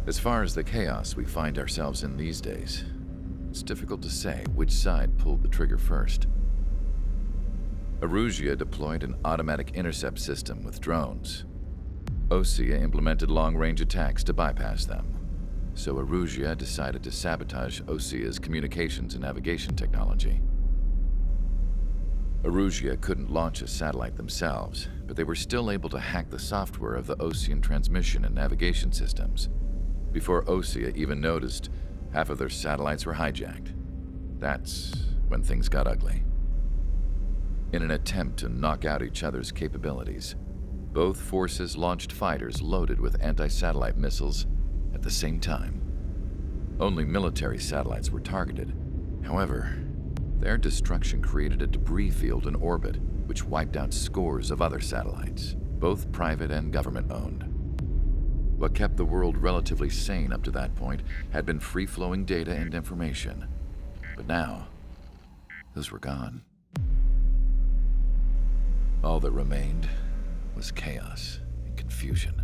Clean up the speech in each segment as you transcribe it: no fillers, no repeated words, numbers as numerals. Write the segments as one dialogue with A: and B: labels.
A: As far as the chaos we find ourselves in these days, it's difficult to say which side pulled the trigger first. Erusia deployed an automatic intercept system with drones. Osea implemented long-range attacks to bypass them. So Erusia decided to sabotage Osea's communications and navigation technology. Erusia couldn't launch a satellite themselves, but they were still able to hack the software of the Osean transmission and navigation systems. Before Osea even noticed, half of their satellites were hijacked. That's when things got ugly. In an attempt to knock out each other's capabilities, both forces launched fighters loaded with anti-satellite missiles at the same time. Only military satellites were targeted. However, their destruction created a debris field in orbit, which wiped out scores of other satellites, both private and government-owned. What kept the world relatively sane up to that point had been free-flowing data and information. But now, those were gone. All that remained was chaos and confusion.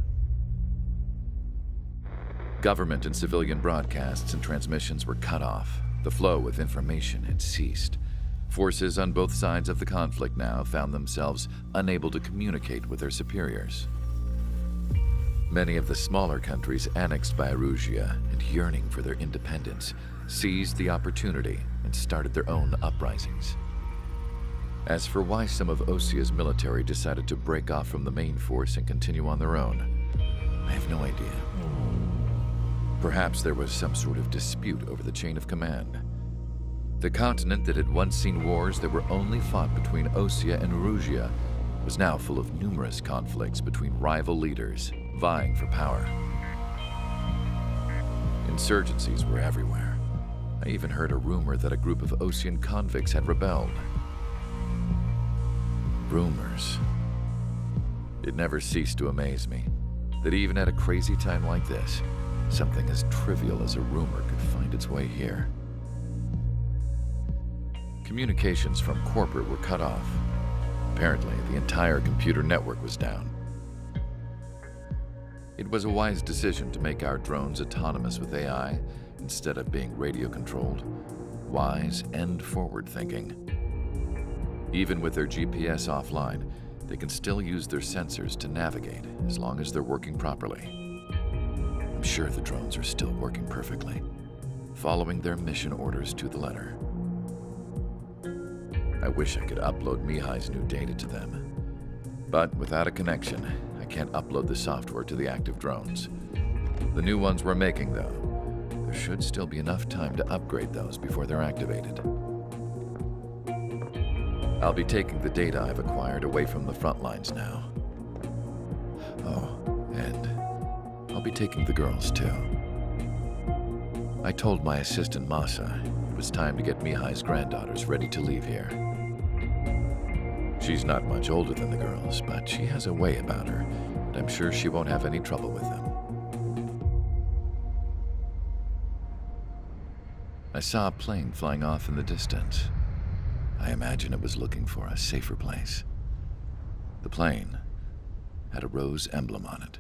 A: Government and civilian broadcasts and transmissions were cut off. The flow of information had ceased. Forces on both sides of the conflict now found themselves unable to communicate with their superiors. Many of the smaller countries annexed by Erusia and yearning for their independence seized the opportunity and started their own uprisings. As for why some of Osea's military decided to break off from the main force and continue on their own, I have no idea. Perhaps there was some sort of dispute over the chain of command. The continent that had once seen wars that were only fought between Osea and Erusia was now full of numerous conflicts between rival leaders vying for power. Insurgencies were everywhere. I even heard a rumor that a group of Osean convicts had rebelled. Rumors. It never ceased to amaze me that even at a crazy time like this, something as trivial as a rumor could find its way here. Communications from corporate were cut off. Apparently, the entire computer network was down. It was a wise decision to make our drones autonomous with AI instead of being radio-controlled. Wise and forward-thinking. Even with their GPS offline, they can still use their sensors to navigate as long as they're working properly. I'm sure the drones are still working perfectly, following their mission orders to the letter. I wish I could upload Mihai's new data to them. But without a connection, I can't upload the software to the active drones. The new ones we're making, though, there should still be enough time to upgrade those before they're activated. I'll be taking the data I've acquired away from the front lines now. Oh, and I'll be taking the girls, too. I told my assistant, Masa, it was time to get Mihai's granddaughters ready to leave here. She's not much older than the girls, but she has a way about her, and I'm sure she won't have any trouble with them. I saw a plane flying off in the distance. I imagine it was looking for a safer place. The plane had a rose emblem on it.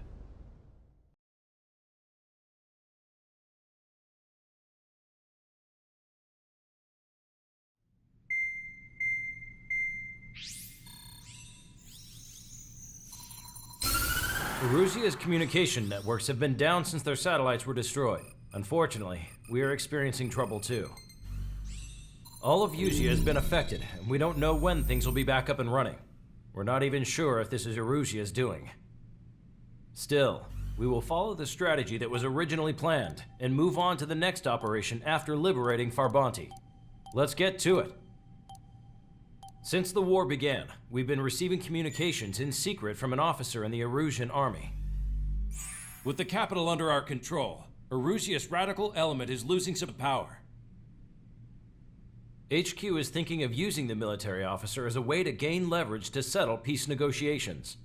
B: Erusia's communication networks have been down since their satellites were destroyed. Unfortunately, we are experiencing trouble too. All of Erusia has been affected, and we don't know when things will be back up and running. We're not even sure if this is Erusia's doing. Still, we will follow the strategy that was originally planned and move on to the next operation after liberating Farbanti. Let's get to it. Since the war began, we've been receiving communications in secret from an officer in the Erusian army.
C: With the capital under our control, Erusia's radical element is losing some power.
B: HQ is thinking of using the military officer as a way to gain leverage to settle peace negotiations.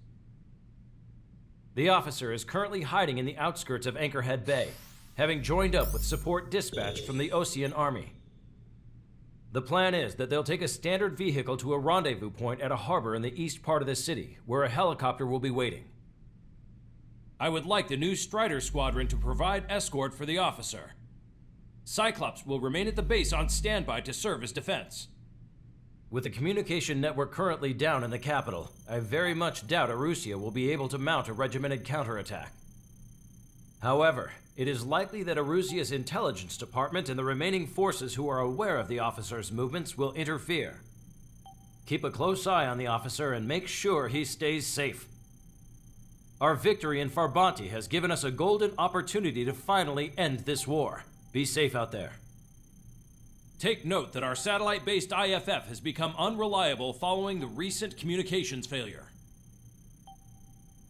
B: The officer is currently hiding in the outskirts of Anchorhead Bay, having joined up with support dispatched from the Osean army. The plan is that they'll take a standard vehicle to a rendezvous point at a harbor in the east part of the city, where a helicopter will be waiting.
C: I would like the new Strider Squadron to provide escort for the officer. Cyclops will remain at the base on standby to serve as defense.
B: With the communication network currently down in the capital, I very much doubt Arusea will be able to mount a regimented counterattack. However, it is likely that Arusea's intelligence department and the remaining forces who are aware of the officer's movements will interfere. Keep a close eye on the officer and make sure he stays safe. Our victory in Farbanti has given us a golden opportunity to finally end this war. Be safe out there.
C: Take note that our satellite-based IFF has become unreliable following the recent communications failure.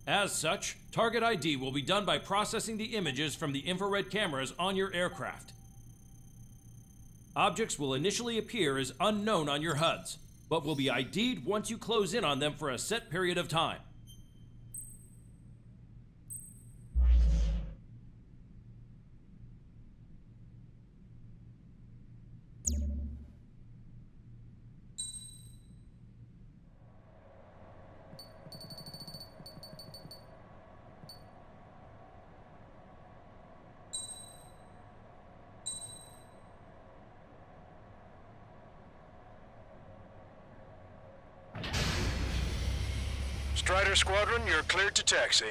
C: As such, target ID will be done by processing the images from the infrared cameras on your aircraft. Objects will initially appear as unknown on your HUDs, but will be ID'd once you close in on them for a set period of time.
D: Strider Squadron, you're cleared to taxi.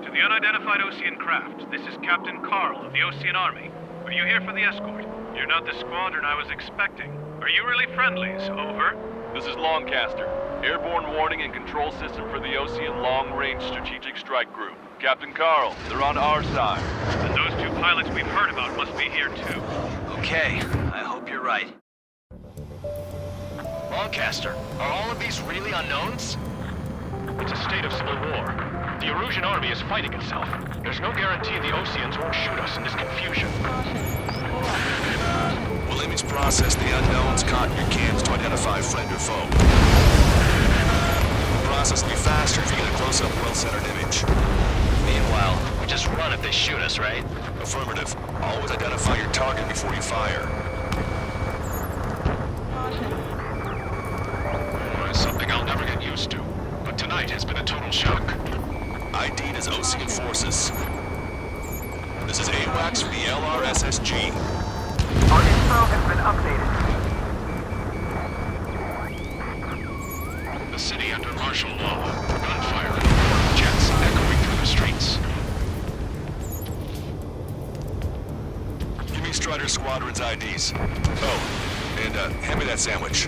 E: To the unidentified Osean craft, this is Captain Carl of the Osean Army. Are you here for the escort? You're not the squadron I was expecting. Are you really friendlies? Over.
F: This is Longcaster. Airborne warning and control system for the Osean Long-Range Strategic Strike Group. Captain Carl, they're on our side.
E: And those two pilots we've heard about must be here too.
G: Okay, I hope you're right. Longcaster, are all of these really unknowns?
E: It's a state of civil war. The Erusian army is fighting itself. There's no guarantee the Oseans won't shoot us in this confusion.
D: We'll image process the unknowns caught in your cams to identify friend or foe. The process will be faster if you get a close-up, well-centered image.
G: Meanwhile, we just run if they shoot us, right?
D: Affirmative. Always identify your target before you fire.
E: It's something I'll never get used to. But tonight has been a total shock.
D: ID'd as Osean forces. This is AWACS for the LRSSG.
H: Our info has been updated.
E: The city under martial law. Gunfire. Jets echoing through the streets.
D: Give me Strider Squadron's IDs. Oh, and hand me that sandwich.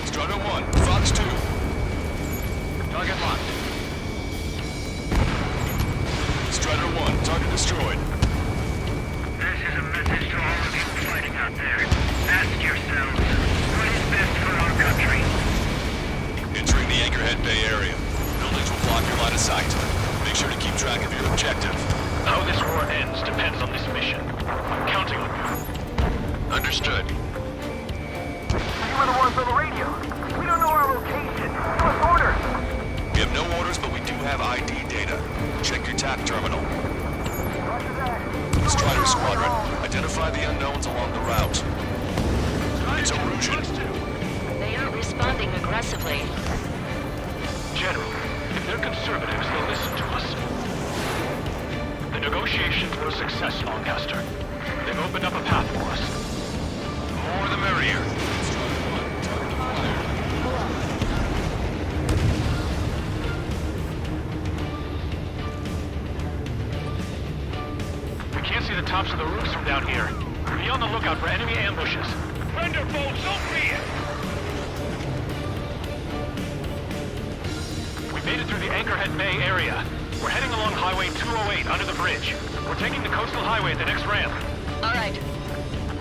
D: Strider 1, Fox 2.
E: Target locked.
D: Strider 1, target destroyed.
H: This is a message to all of you fighting out there. Ask yourselves, what is best for our country?
D: Entering the Anchorhead Bay area. Buildings will block your line of sight. Make sure to keep track of your objective.
E: How this war ends depends on this mission. I'm counting on you. Understood.
H: You were the ones on the radio. We don't know our location. Give us orders.
D: We have no orders, but we do have ID data. Check your TAC terminal. Strider Squadron, identify the unknowns along the route. It's Erusian.
I: They aren't responding aggressively.
E: General, if they're conservatives, they'll listen to us. The negotiations were a success, Longcaster. They've opened up a path for us. The more the merrier. We can't see the tops of the roofs from down here. Be on the lookout for enemy ambushes. Render bolt, so be it! We made it through the Anchorhead Bay area. We're heading along Highway 208 under the bridge. We're taking the coastal highway at the next ramp.
I: All right.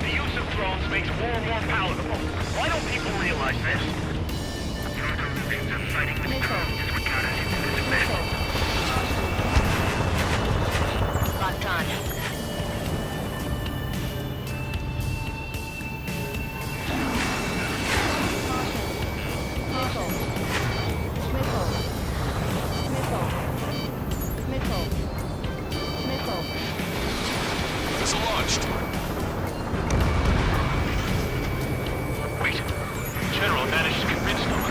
H: The use of drones makes war more palatable. Why don't people realize this? Your delusions of fighting with drones is what got us into this mess.
D: Missile launched.
E: Wait. General managed to convince them.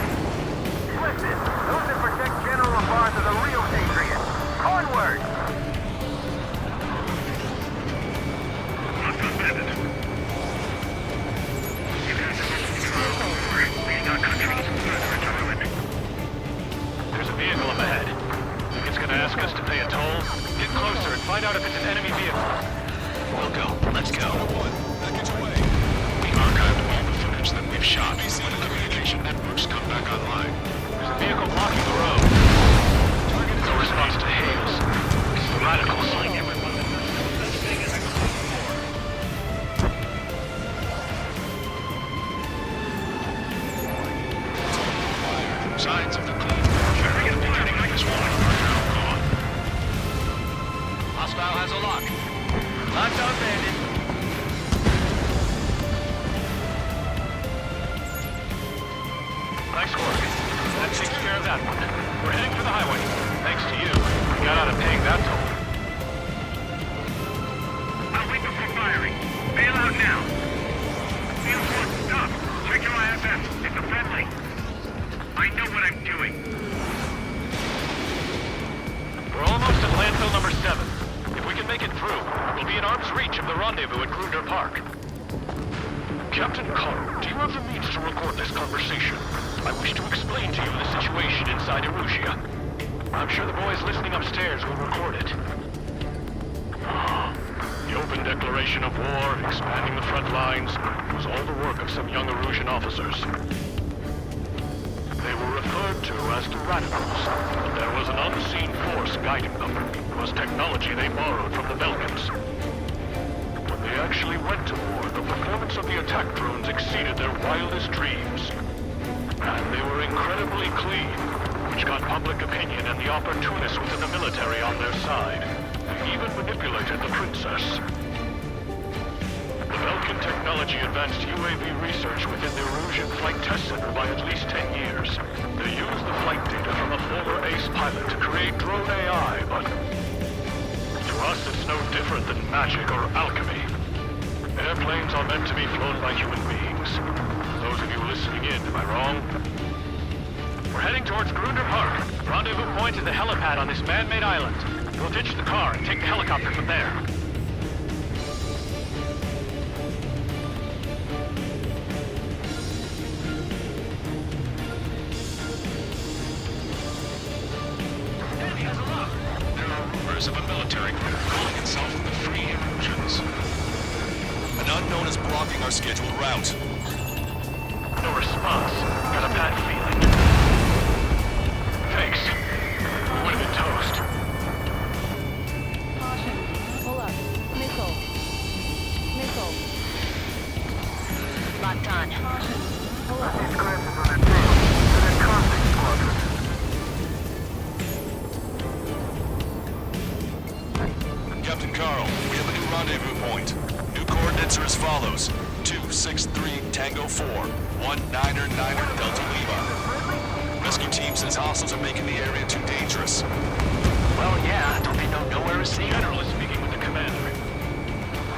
H: Listen, those that protect General Labarth are the real patriots. Onward!
E: There's a vehicle up ahead. It's gonna ask us to pay a toll. Get closer and find out if it's an enemy vehicle.
G: We'll go. Let's go.
D: Package away.
G: We archived all the footage that we've shot when the communication networks come back online.
E: There's a vehicle blocking the road. No response to hails. It's the radicals.
G: Signs of the clean warfare beginning of this war are now gone. Hostile has a lock. Lockdown bandit.
E: Nice work. That takes care of that one. We're heading for the highway. Thanks to you, we got out of paying that toll.
H: I'll wait before firing. Bail out now. Field 1, stop. Check your IFF. It's a friendly. I know what I'm doing.
E: We're almost at landfill number 7. If we can make it through, we'll be in arm's reach of the rendezvous at Grunder Park. Captain Carl, do you have the means to record this conversation? I wish to explain to you the situation inside Erusia. I'm sure the boys listening upstairs will record it. The open declaration of war, expanding the front lines, was all the work of some young Erusian officers. They were referred to as the Radicals, but there was an unseen force guiding them. It was technology they borrowed from the Belkans. When they actually went to war, the performance of the attack drones exceeded their wildest dreams. And they were incredibly clean, which got public opinion and the opportunists within the military on their side. They even manipulated the princess. The Belkan technology advanced UAV research within the Erusian Flight Test Center by at least 10 years. They used the flight data from a former ace pilot to create drone AI, but to us it's no different than magic or alchemy. Airplanes are meant to be flown by human beings. Those of you listening in, am I wrong? We're heading towards Grunder Park. Rendezvous point is the helipad on this man-made island. We'll ditch the car and take the helicopter from there.
G: There are rumors of a military group calling itself the Free Erusians.
D: An unknown is blocking our scheduled route.
E: No response. Got a bad feeling. Thanks. We would have been toast.
J: Caution. Pull up. Missile. Missile.
I: Locked on.
J: Caution. Pull up.
H: These classes on that tail. They're the convict squadron.
D: Captain Carl, we have a new rendezvous point. New coordinates are as follows. 263 Tango 4, 199 Delta Lima. Rescue team says hostiles are making the area too dangerous.
G: Well, yeah. Don't they know nowhere is safe?
E: General is speaking with the commander.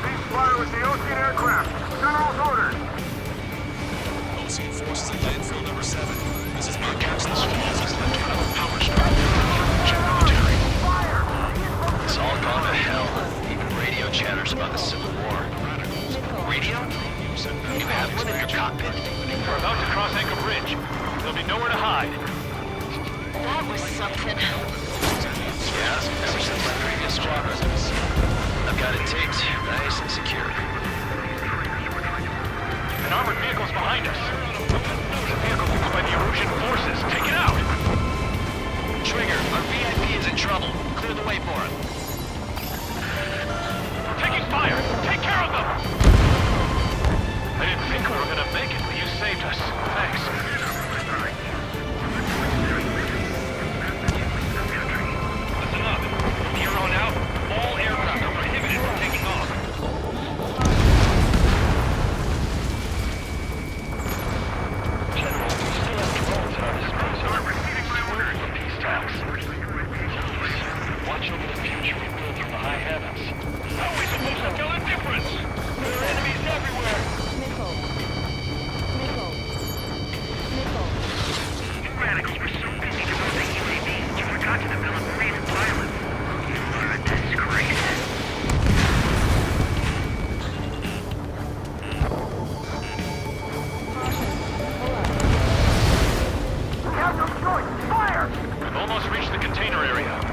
H: Ceasefire with the Ocean aircraft. General's orders.
D: Ocean forces at landfill number 7. This is being
G: Captain
D: captured.
G: Swallows has left another power strike for the Erusian military. It's all gone to hell. Even radio chatters about the Civil War. Radio? You have one in your cockpit.
E: We're about to cross Anchor Bridge. There'll be nowhere to hide.
I: That was something.
G: Yeah, ever since my previous squadron. I've got it taped, nice and secure.
E: An armored vehicle's behind us. It's a vehicle used by the Erusian forces. Take it out!
G: Trigger, our VIP is in trouble. Clear the way for him.
E: We're taking fire! Take care of them! I didn't think we were gonna make it, but you saved us. Thanks. Listen up. From here on out, all aircraft are prohibited from taking off. General, we still have drones at our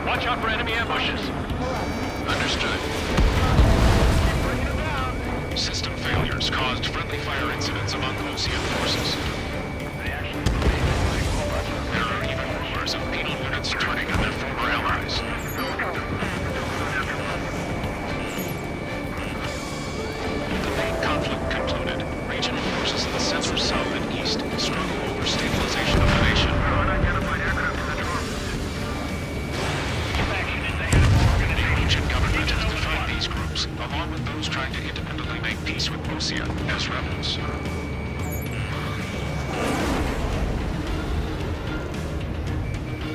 E: Watch out for enemy ambushes.
G: Understood. System failures caused friendly fire incidents among Osean forces. There are even rumors of penal units turning on their former allies. The main conflict concluded. Regional forces in the Central South and East struggle over stabilization of the nation. Norwegian government has defined these groups, along with those trying to independently make peace with Osea, as rebels.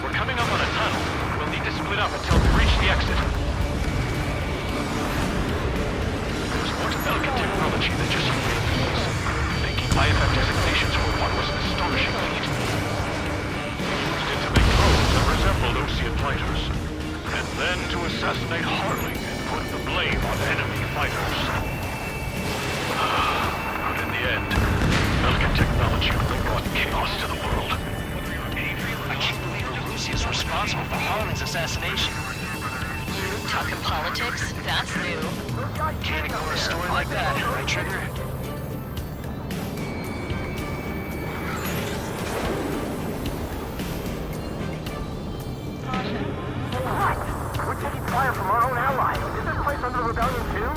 E: We're coming up on a tunnel. We'll need to split up until we reach the exit. There's more to Belkin technology than just UAVs. Making IFF designations for one was an astonishing feat. We used it to make drones that resembled Osean fighters. And then to assassinate Harling and put the blame on enemy fighters. But in the end, Belkin technology only brought chaos to the world.
G: I can't believe Lucius responsible for Harlan's assassination.
I: Talking politics? That's new.
G: Can't ignore a story like that, right, Trigger?
H: We're taking fire from our own allies. Is this place under rebellion too?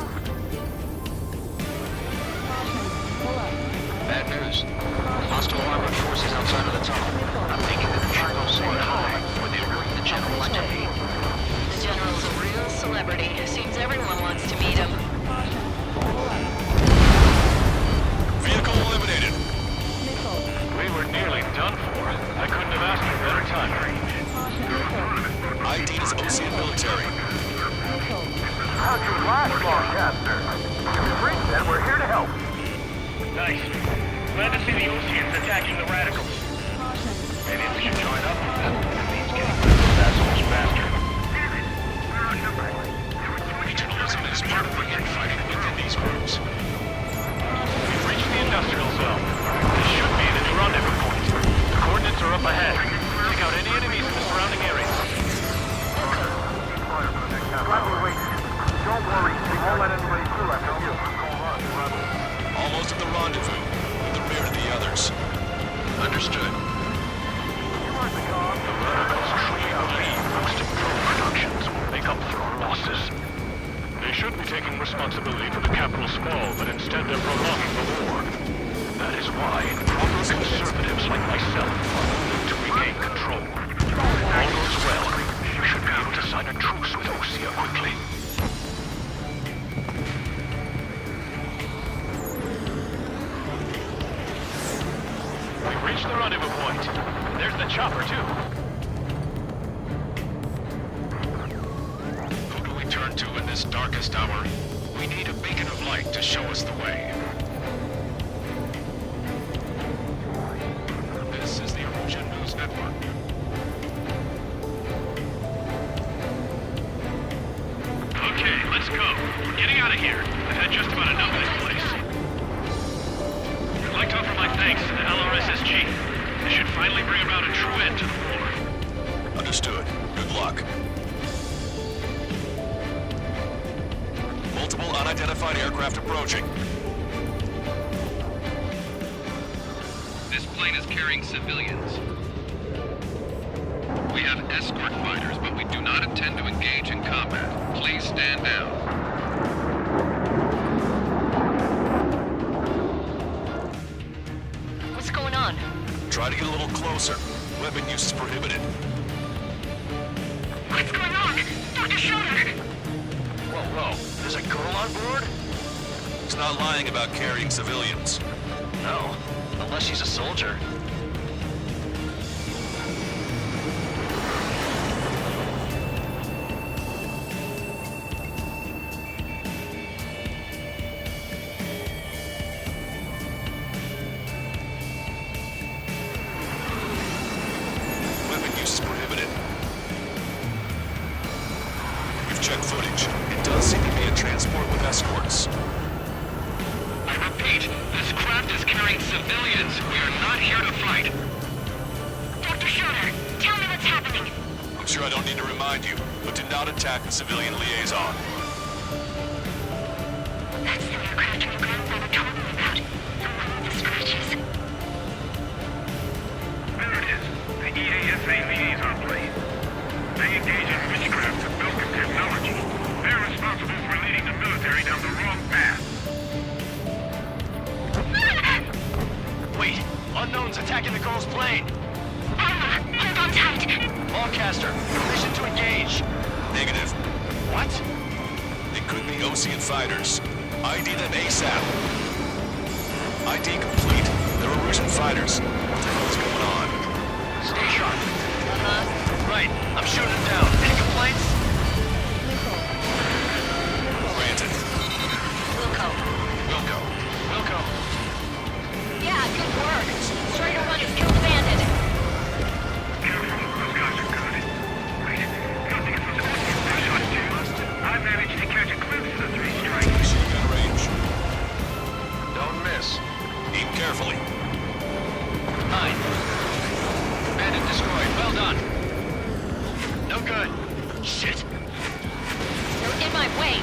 G: Bad news. Hostile armored forces outside of the tunnel. I'm thinking that we should go say hi before they alert the general on me.
I: The general's a real celebrity. Seems everyone wants to meet him.
D: Vehicle eliminated.
E: We were nearly done for. I couldn't have asked for a better time.
D: ID is Osean military.
H: How'd you last long, Caster? You're free, and we're here to help.
E: Nice. Glad to see the Oseans attacking the radicals. Maybe we should join up with them. It means getting rid of those assholes faster.
G: Regionalism is part of the infighting within these groups.
E: We've reached the industrial zone. This should be the new rendezvous point. The coordinates are up ahead. Take out any enemies in the surrounding areas.
H: Glad we waited. Don't worry, we won't let anybody through after you.
D: Almost at the rendezvous. In the rear of the others.
G: Understood.
E: The radicals truly believe boosting drone productions will make up for our losses. They shouldn't be taking responsibility for the capital's fall, but instead they're prolonging the war. That is why proper conservatives like myself are moving to regain control. If all goes well, we should be able to sign a truce with Osea quickly. We've reached the rendezvous point. There's the chopper, too.
G: Who do we turn to in this darkest hour? We need a beacon of light to show us the way. This is the Erosion News Network.
E: Okay, let's go. We're getting out of here. I've had just about enough of this place. I'd like to offer my thanks to the LRSSG. This should finally bring about a true end to the war.
D: Understood. Good luck. Multiple unidentified aircraft approaching.
F: This plane is carrying civilians. We have escort fighters, but we do not intend to engage in combat. Please stand down.
I: What's going on?
D: Try to get a little closer. Weapon use is prohibited.
H: What's going on? Dr. Schroeder!
G: Whoa. There's a girl on board?
D: He's not lying about carrying civilians.
G: No. Unless she's a soldier.
D: Weapon use is prohibited. We've checked footage. It does seem to be a transport with escorts.
H: I repeat, this craft is carrying civilians. We are not here to fight. Dr. Schroeder, tell me what's happening.
D: A I'm sure I don't need to remind you, but do not attack the civilian liaison.
I: That's the aircraft your grandfather told me about. The one with the scratches.
H: There it is. The EASA liaison plane. They engage in witchcraft and Belkin technology. They're responsible for leading the military down the wrong path.
G: Wait, unknown's attacking the girl's plane.
I: Hold on tight.
G: Lancaster, permission to engage.
D: Negative.
G: What?
D: They could be Osean fighters. ID them ASAP. ID complete. They're Erusian fighters. What the hell is going on?
G: Stay sharp. Right, I'm shooting them down. Any complaints?
J: Missile.
D: Granted.
I: Wilco.
D: Wilco.
G: Wilco.
I: Yeah, good work. Strider 1 has killed the bandit.
H: Careful, those guys are good. Wait, something is supposed to be fresh on too. I managed to catch a glimpse of the three strikes.
D: Machine gun range.
G: Don't miss.
D: Aim carefully.
G: 9. Bandit destroyed. Well done. No good. Shit.
I: They're in my way.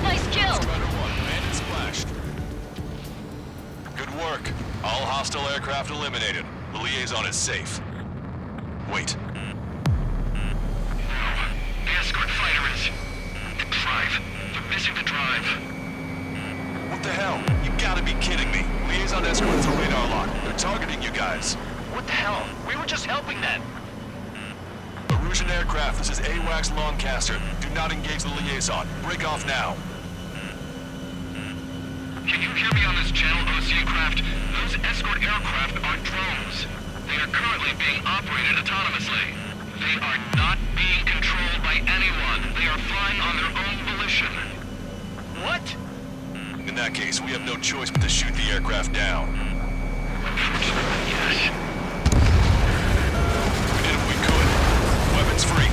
I: Nice kill.
D: Strider 1, bandit splashed. Good work. All hostile aircraft eliminated. The liaison is safe. Wait.
H: The escort fighter is... The drive. They're missing the drive.
D: What the hell? You gotta be kidding me. Liaison escort is a radar lock. They're targeting you guys.
G: What the hell? We were just helping them.
D: Erusian aircraft, this is AWACS Lancaster. Do not engage the liaison. Break off now.
H: Can you hear me on this channel, Osean craft? Those escort aircraft are drones. They are currently being operated autonomously. They are not being controlled by anyone. They are flying on their own volition.
G: What?
D: In that case, we have no choice but to shoot the aircraft down.
H: Unfortunately, yes.
D: We did what we could. Weapons free.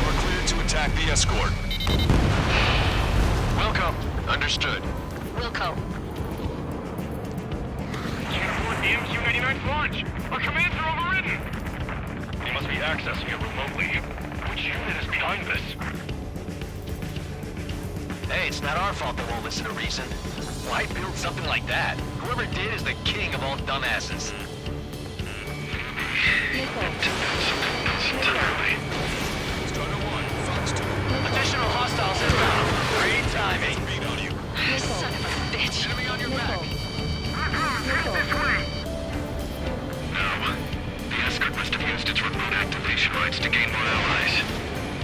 D: We're cleared to attack the escort.
G: Welcome. Understood.
I: Wilco.
H: Uniform DMQ-99 launch. Our commands are overridden. They must be accessing it remotely. Which unit is behind this?
G: Hey, it's not our fault they won't listen to reason. Why build something like that? Whoever did is the king of all dumbasses.
J: Missile.
H: Entirely.
D: Strider 1, Fox 2.
G: Additional hostiles inbound. Great timing.
D: Beat on you.
I: Son of a bitch.
G: Enemy on your back.
H: This way. No. The escort must have used its remote activation rights to gain more allies.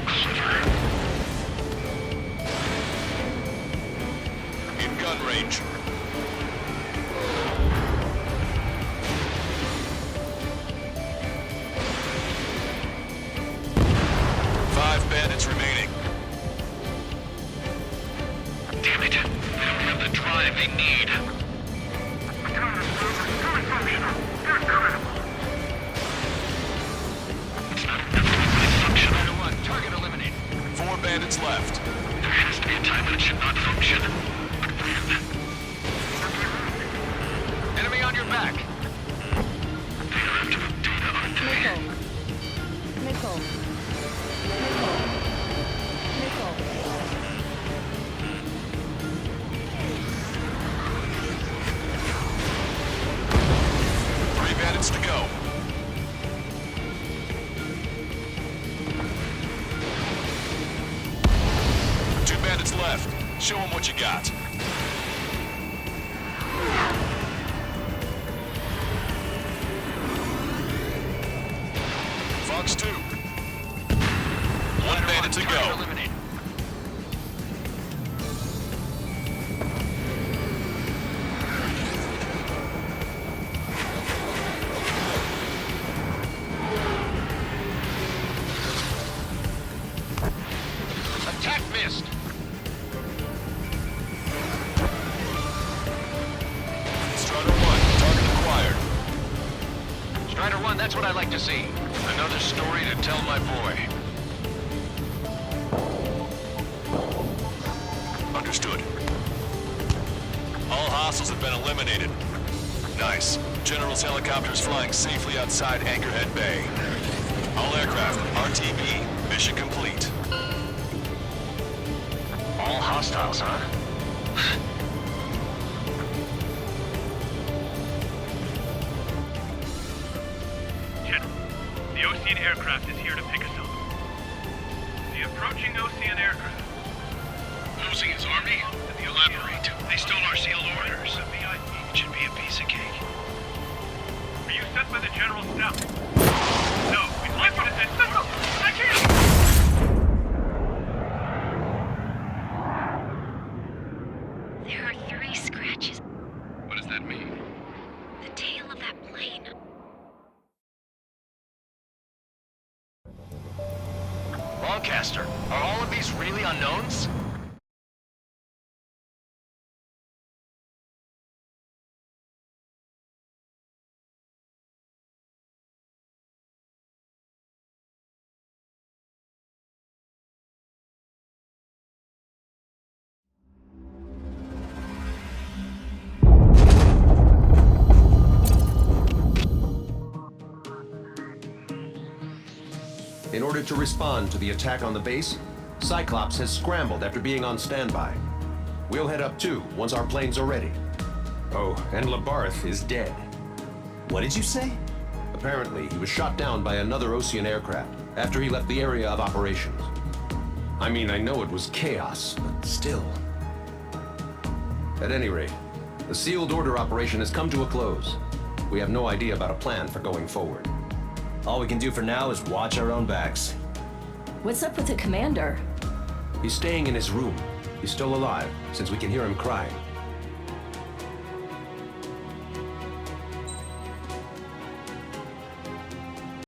H: Clever.
D: In gun range. Five bandits remaining.
H: Damn it. They don't have the drive they need. Fully functional. They're incredible. It's not enough to be fully functional.
G: Strider 1, target eliminated.
D: 4 bandits left.
H: There has to be a time when it should not function. But when?
G: Enemy on your back.
H: They are after the data, aren't they?
J: Missile. Missile. Missile.
D: Three bandits to go. Two bandits left. Show them what you got. Fox 2. One bandit to
G: Target
D: go.
G: eliminated. Attack missed.
D: Strider 1, target acquired.
G: Strider 1, that's what I like to see. Another story to tell my boy.
D: Understood. All hostiles have been eliminated. Nice. General's helicopter is flying safely outside Anchorhead Bay. All aircraft, RTB, mission complete.
G: All hostiles, huh?
H: General, the Ocean aircraft is here to pick us up. The approaching Ocean aircraft.
E: Ocean's army? Elaborate. They stole our sealed orders. It should be a piece of cake.
H: Are you sent by the General's staff? No, we'd like you to send Central. I can't!
I: There are 3 scratches.
F: What does that mean?
I: The tail of that plane.
G: Lancaster, are all of these really unknowns?
K: In order to respond to the attack on the base, Cyclops has scrambled after being on standby. We'll head up too, once our planes are ready. Oh, and Labarth is dead.
L: What did you say?
K: Apparently, he was shot down by another Ocean aircraft after he left the area of operations. I mean, I know it was chaos, but still. At any rate, the sealed order operation has come to a close. We have no idea about a plan for going forward.
L: All we can do for now is watch our own backs.
J: What's up with the commander?
K: He's staying in his room. He's still alive, since we can hear him crying.